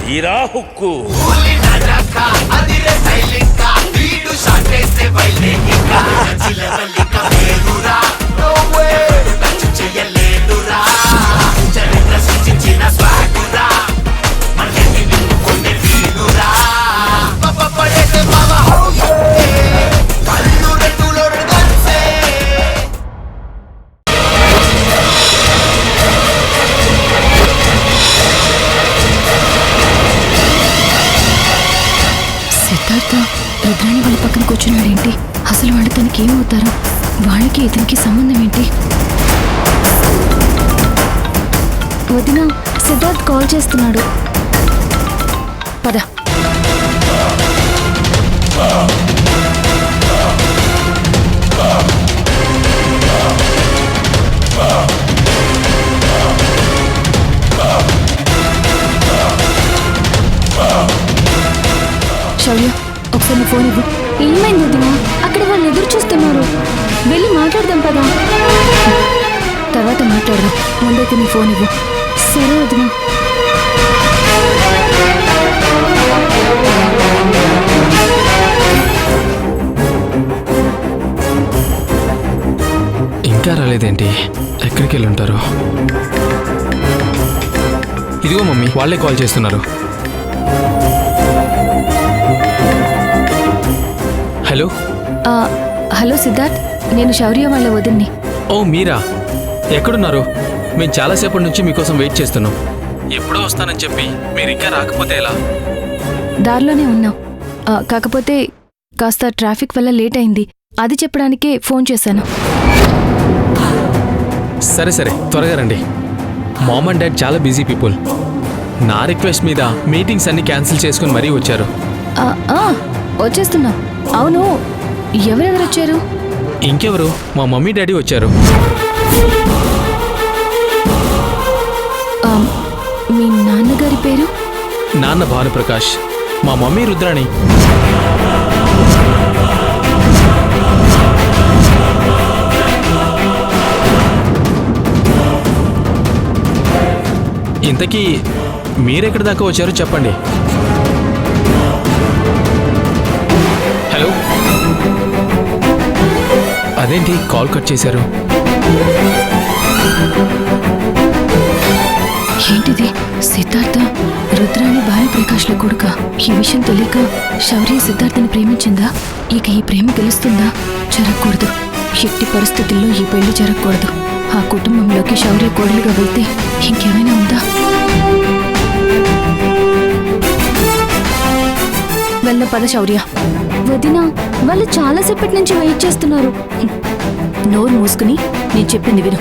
Heera hook Siddhartha Rudrani వాళ్ళ పక్కన కూర్చున్నాడేంటి? అసలు వాళ్ళు తనకి ఏమవుతారు? వాళ్ళకి ఇతనికి సంబంధం ఏంటి? వదిన, సిద్ధార్థ్ కాల్ చేస్తున్నాడు. పద. శౌర్య, ఒకసారి ఫోన్ ఇవ్వు. ఏమైంది వదిన? అక్కడ వాళ్ళు ఎదురు చూస్తున్నారు. వెళ్ళి మాట్లాడదాం పదా. తర్వాత మాట్లాడదాం, ముందైతే నీ ఫోన్ ఇవ్వు. సరే వదిన. ఇంకా రాలేదేంటి? ఎక్కడికి వెళ్ళి ఉంటారు? ఇదిగో మమ్మీ, వాళ్ళే కాల్ చేస్తున్నారు. హలో. హలో సిద్ధార్థ్, నేను శౌర్య వాళ్ళ వదిన్ని. ఓ మీరా, ఎక్కడున్నారు? మేము చాలాసేపటి నుంచి మీకోసం వెయిట్ చేస్తున్నాం. ఎప్పుడో వస్తానని చెప్పి మీరు ఇంకా రాకపోతే ఎలా? దారిలోనే ఉన్నాం. కాకపోతే కాస్త ట్రాఫిక్ వల్ల లేట్ అయింది. అది చెప్పడానికే ఫోన్ చేశాను. సరే సరే, త్వరగా రండి. మామ్ అండ్ డాడ్ చాలా బిజీ పీపుల్. నా రిక్వెస్ట్ మీద మీటింగ్స్ అన్ని క్యాన్సిల్ చేసుకుని మరీ వచ్చారు. వచ్చేస్తున్నాం. అవును, ఎవరెవరు వచ్చారు? ఇంకెవరు, మా మమ్మీ డాడీ వచ్చారు. మీ నాన్నగారి పేరు? నాన్న భానుప్రకాష్, మా మమ్మీ రుద్రాణి. ఇంతకీ మీరెక్కడి దాకా వచ్చారో చెప్పండి. హలో. అదేంటి కాల్ కట్ చేశారు? ఏంటిది? సిద్ధార్థ రుద్రాణి భానుప్రకాష్ల కొడుక. ఈ విషయం తెలియక శౌర్య సిద్ధార్థని ప్రేమించిందా? ఇక ఈ ప్రేమ గెలుస్తుందా? జరగకూడదు. ఎట్టి పరిస్థితుల్లో ఈ పెళ్లి జరగకూడదు. ఆ కుటుంబంలోకి శౌర్య కోడలుగా వెళ్తే ఇంకేమైనా ఉందా? వెళ్ళ పద శౌర్య. వదినా, వాళ్ళు చాలాసేపటి నుంచి వెయిట్ చేస్తున్నారు. నోరు మూసుకుని నేను చెప్పింది విను.